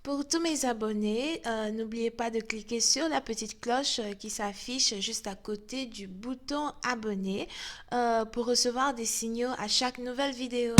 Pour tous mes abonnés, n'oubliez pas de cliquer sur la petite cloche qui s'affiche juste à côté du bouton abonner pour recevoir des signaux à chaque nouvelle vidéo.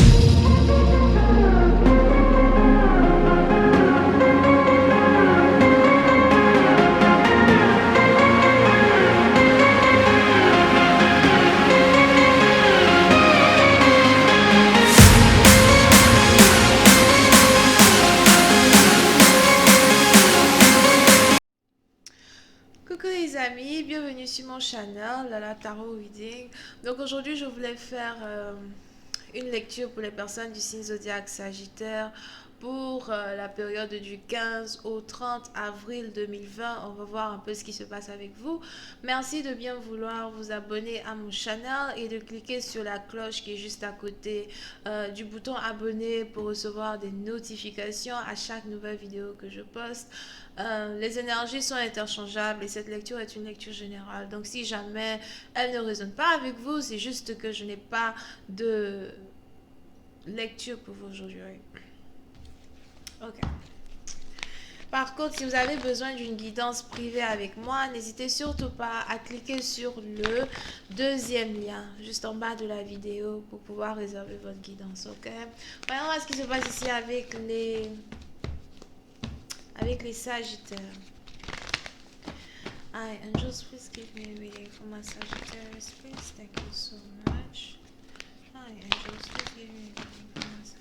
Coucou les amis, bienvenue sur mon channel Lala Tarot Reading. Donc aujourd'hui je voulais faire une lecture pour les personnes du signe zodiaque Sagittaire pour la période du 15 au 30 avril 2020. On va voir un peu ce qui se passe avec vous. Merci de bien vouloir vous abonner à mon channel et de cliquer sur la cloche qui est juste à côté du bouton abonner pour recevoir des notifications à chaque nouvelle vidéo que je poste. Les énergies sont interchangeables et cette lecture est une lecture générale. Donc si jamais elle ne résonne pas avec vous, c'est juste que je n'ai pas de lecture pour vous aujourd'hui. Ok. Par contre, si vous avez besoin d'une guidance privée avec moi, n'hésitez surtout pas à cliquer sur le deuxième lien juste en bas de la vidéo pour pouvoir réserver votre guidance. Ok. Voyons ce qui se passe ici avec les Sagittaires. Hi, angels, please give me a reading for my Sagittarius, please. Thank you so much. Hi, angels, please give me a reading for my Sagittarius.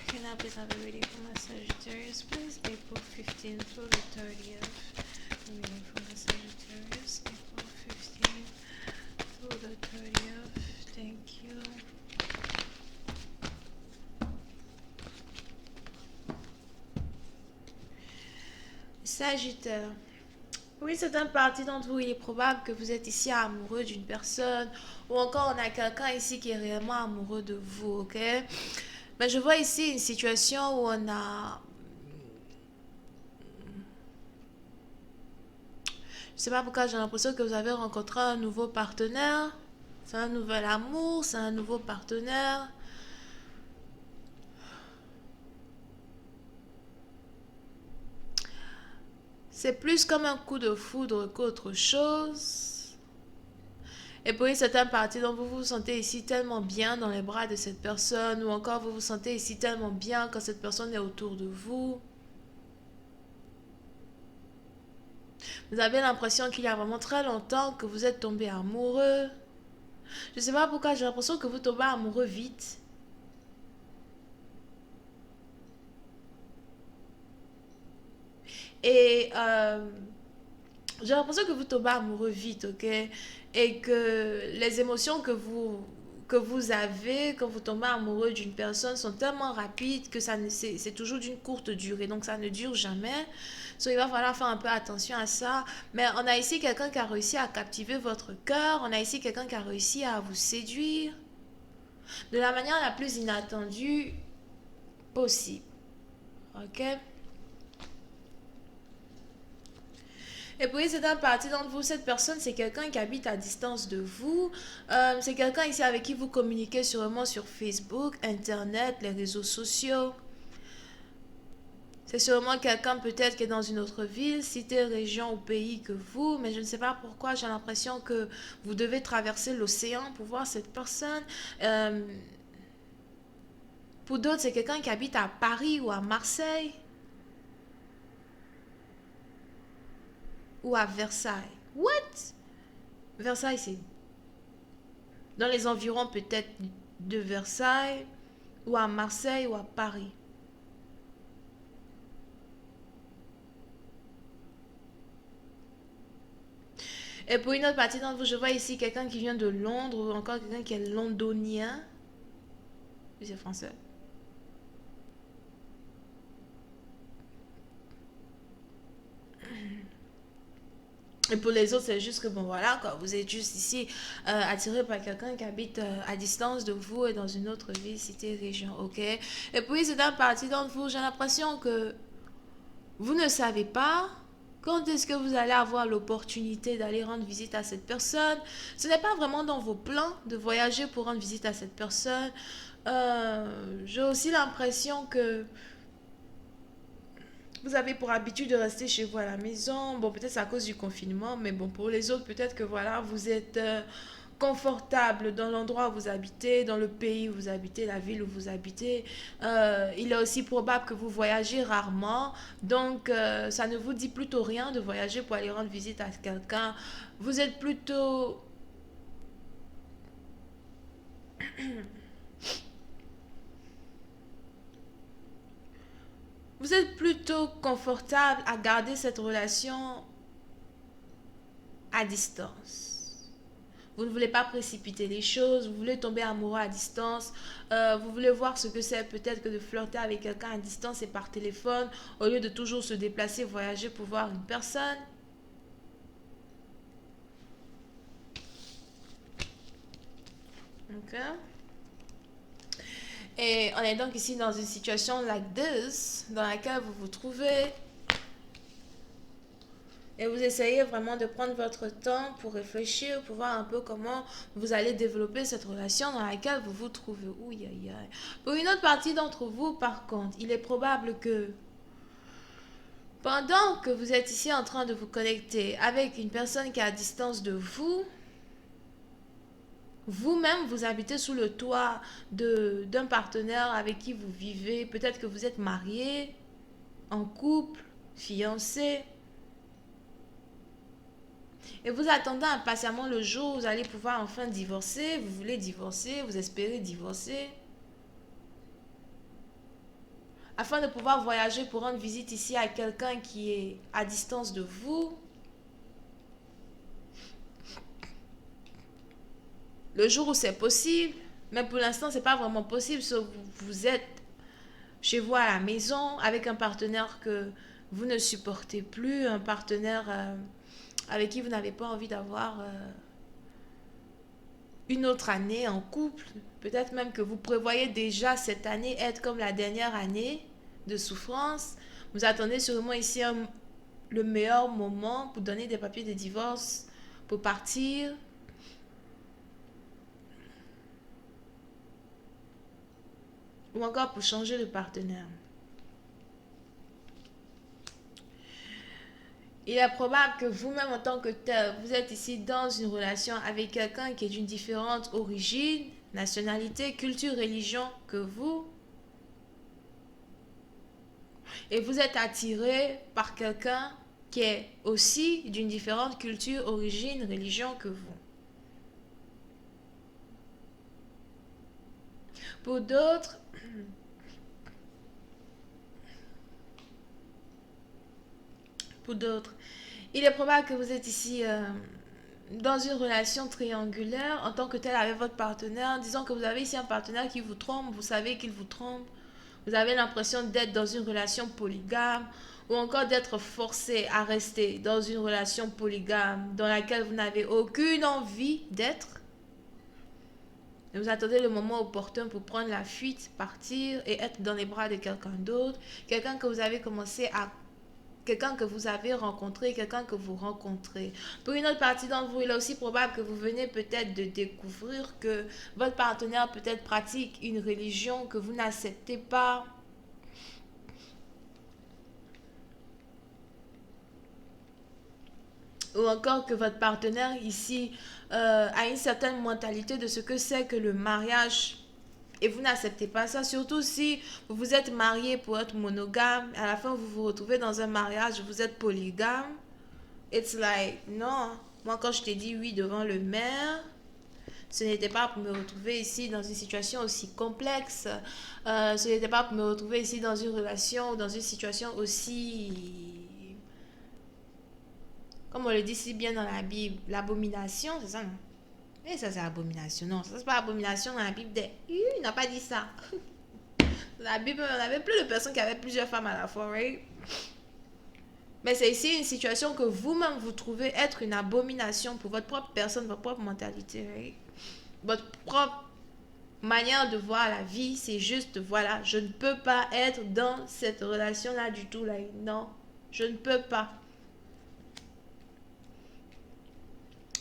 Can I please have a reading for my Sagittarius, please? April 15th through the 30th. A reading for my Sagittarius, April 15th through the 30th. Thank you. Sagittaire. Oui, c'est un parti d'entre vous. Il est probable que vous êtes ici amoureux d'une personne ou encore on a quelqu'un ici qui est réellement amoureux de vous, ok? Mais je vois ici une situation où on a... Je sais pas pourquoi j'ai l'impression que vous avez rencontré un nouveau partenaire. C'est un nouvel amour, c'est un nouveau partenaire. C'est plus comme un coup de foudre qu'autre chose. Et pour une certaine partie, donc vous vous sentez ici tellement bien dans les bras de cette personne, ou encore vous vous sentez ici tellement bien quand cette personne est autour de vous. Vous avez l'impression qu'il y a vraiment très longtemps que vous êtes tombé amoureux. Je ne sais pas pourquoi, j'ai l'impression que vous tombez amoureux vite. Et j'ai l'impression que vous tombez amoureux vite, ok? Et que les émotions que vous avez quand vous tombez amoureux d'une personne sont tellement rapides que c'est toujours d'une courte durée. Donc ça ne dure jamais. So, il va falloir faire un peu attention à ça. Mais on a ici quelqu'un qui a réussi à captiver votre cœur. On a ici quelqu'un qui a réussi à vous séduire de la manière la plus inattendue possible. Ok? Et puis, c'est un parti d'entre vous. Cette personne, c'est quelqu'un qui habite à distance de vous. C'est quelqu'un ici avec qui vous communiquez sûrement sur Facebook, Internet, les réseaux sociaux. C'est sûrement quelqu'un peut-être qui est dans une autre ville, cité, région ou pays que vous, mais je ne sais pas pourquoi j'ai l'impression que vous devez traverser l'océan pour voir cette personne. Euh, pour d'autres, c'est quelqu'un qui habite à Paris ou à Marseille ou à Versailles. What? Versailles, c'est dans les environs peut-être de Versailles ou à Marseille ou à Paris. Et pour une autre partie d'entre vous, je vois ici quelqu'un qui vient de Londres ou encore quelqu'un qui est londonien. Oui, c'est français. Et pour les autres, c'est juste que bon voilà, quoi, vous êtes juste ici attiré par quelqu'un qui habite à distance de vous et dans une autre ville, cité, région, ok? Et puis c'est une partie d'entre vous, j'ai l'impression que vous ne savez pas Quand est-ce que vous allez avoir l'opportunité d'aller rendre visite à cette personne? Ce n'est pas vraiment dans vos plans de voyager pour rendre visite à cette personne. J'ai aussi l'impression que vous avez pour habitude de rester chez vous à la maison. Bon, peut-être c'est à cause du confinement, mais bon, pour les autres, peut-être que voilà, vous êtes confortable dans l'endroit où vous habitez, dans le pays où vous habitez, la ville où vous habitez. Il est aussi probable que vous voyagez rarement, donc ça ne vous dit plutôt rien de voyager pour aller rendre visite à quelqu'un. Vous êtes plutôt vous êtes plutôt confortable à garder cette relation à distance. Vous ne voulez pas précipiter les choses, vous voulez tomber amoureux à distance, vous voulez voir ce que c'est peut-être que de flirter avec quelqu'un à distance et par téléphone, au lieu de toujours se déplacer, voyager pour voir une personne. Ok. Et on est donc ici dans une situation like this, dans laquelle vous vous trouvez, et vous essayez vraiment de prendre votre temps pour réfléchir, pour voir un peu comment vous allez développer cette relation dans laquelle vous vous trouvez. Ouh, aïe, aïe. Pour une autre partie d'entre vous, par contre, il est probable que pendant que vous êtes ici en train de vous connecter avec une personne qui est à distance de vous, vous-même, vous habitez sous le toit d'un partenaire avec qui vous vivez. Peut-être que vous êtes marié, en couple, fiancé. Et vous attendez impatiemment le jour où vous allez pouvoir enfin divorcer. Vous voulez divorcer, vous espérez divorcer. Afin de pouvoir voyager pour rendre visite ici à quelqu'un qui est à distance de vous. Le jour où c'est possible. Mais pour l'instant, c'est pas vraiment possible. Sauf que vous êtes chez vous à la maison avec un partenaire que vous ne supportez plus. Un partenaire avec qui vous n'avez pas envie d'avoir une autre année en couple. Peut-être même que vous prévoyez déjà cette année être comme la dernière année de souffrance. Vous attendez sûrement ici le meilleur moment pour donner des papiers de divorce, pour partir. Ou encore pour changer de partenaire. Il est probable que vous-même en tant que tel, vous êtes ici dans une relation avec quelqu'un qui est d'une différente origine, nationalité, culture, religion que vous. Et vous êtes attiré par quelqu'un qui est aussi d'une différente culture, origine, religion que vous. Pour d'autres, pour d'autres, il est probable que vous êtes ici dans une relation triangulaire en tant que tel avec votre partenaire. Disons que vous avez ici un partenaire qui vous trompe, vous savez qu'il vous trompe. Vous avez l'impression d'être dans une relation polygame ou encore d'être forcé à rester dans une relation polygame dans laquelle vous n'avez aucune envie d'être. Et vous attendez le moment opportun pour prendre la fuite, partir et être dans les bras de quelqu'un d'autre, quelqu'un que vous avez commencé à quelqu'un que vous avez rencontré, quelqu'un que vous rencontrez. Pour une autre partie d'entre vous, il est aussi probable que vous venez peut-être de découvrir que votre partenaire peut-être pratique une religion que vous n'acceptez pas. Ou encore que votre partenaire ici a une certaine mentalité de ce que c'est que le mariage et vous n'acceptez pas ça, surtout si vous vous êtes marié pour être monogame, à la fin vous vous retrouvez dans un mariage, vous êtes polygame. It's like, non, moi quand je t'ai dit oui devant le maire, ce n'était pas pour me retrouver ici dans une situation aussi complexe, ce n'était pas pour me retrouver ici dans une relation, dans une situation aussi, comme on le dit si bien dans la Bible, l'abomination, c'est ça, non? Et ça, c'est abomination. Non, ça, c'est pas abomination dans la Bible. Il n'a pas dit ça. Dans la Bible, on avait plus de personnes qui avaient plusieurs femmes à la fois, right? Mais c'est ici une situation que vous-même vous trouvez être une abomination pour votre propre personne, votre propre mentalité, right? Votre propre manière de voir la vie, c'est juste, voilà, je ne peux pas être dans cette relation-là du tout, là. Non, je ne peux pas.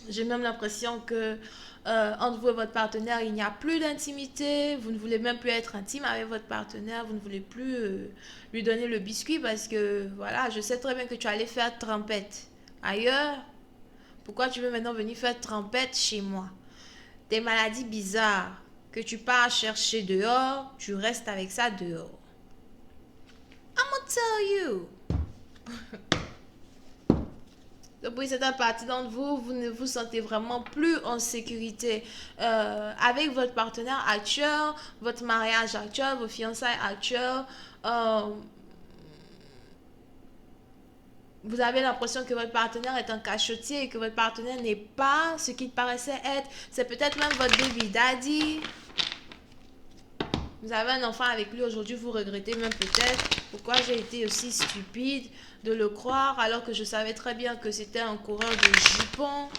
J'ai même l'impression que entre vous et votre partenaire, il n'y a plus d'intimité. Vous ne voulez même plus être intime avec votre partenaire. Vous ne voulez plus lui donner le biscuit parce que, voilà, je sais très bien que tu allais faire trempette ailleurs. Pourquoi tu veux maintenant venir faire trempette chez moi? Des maladies bizarres que tu pars chercher dehors, tu restes avec ça dehors. I'm gonna tell you. Donc pour certaines partie d'entre vous, vous ne vous sentez vraiment plus en sécurité avec votre partenaire actuel, votre mariage actuel, vos fiançailles actuelles. Euh, vous avez l'impression que votre partenaire est un cachotier et que votre partenaire n'est pas ce qu'il paraissait être. C'est peut-être même votre baby daddy. Vous avez un enfant avec lui aujourd'hui, vous regrettez même peut-être pourquoi j'ai été aussi stupide de le croire alors que je savais très bien que c'était un coureur de jupons.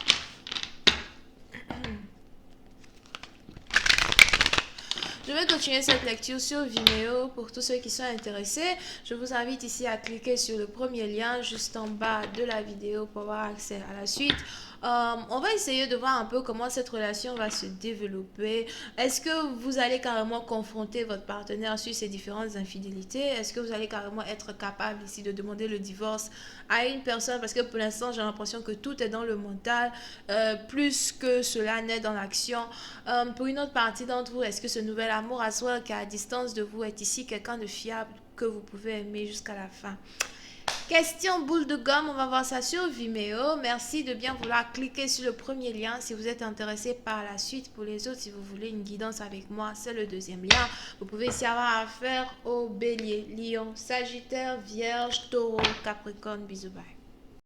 Je vais continuer cette lecture sur Vimeo pour tous ceux qui sont intéressés. Je vous invite ici à cliquer sur le premier lien juste en bas de la vidéo pour avoir accès à la suite. On va essayer de voir un peu comment cette relation va se développer. Est-ce que vous allez carrément confronter votre partenaire sur ces différentes infidélités? Est-ce que vous allez carrément être capable ici de demander le divorce à une personne? Parce que pour l'instant, j'ai l'impression que tout est dans le mental, plus que cela n'est dans l'action. Pour une autre partie d'entre vous, est-ce que ce nouvel amour à soi qui est à distance de vous est ici quelqu'un de fiable que vous pouvez aimer jusqu'à la fin? Question boule de gomme, on va voir ça sur Vimeo. Merci de bien vouloir cliquer sur le premier lien si vous êtes intéressé par la suite. Pour les autres, si vous voulez une guidance avec moi, c'est le deuxième lien. Vous pouvez ici avoir affaire au bélier, lion, sagittaire, vierge, taureau, capricorne. Bisous, bye.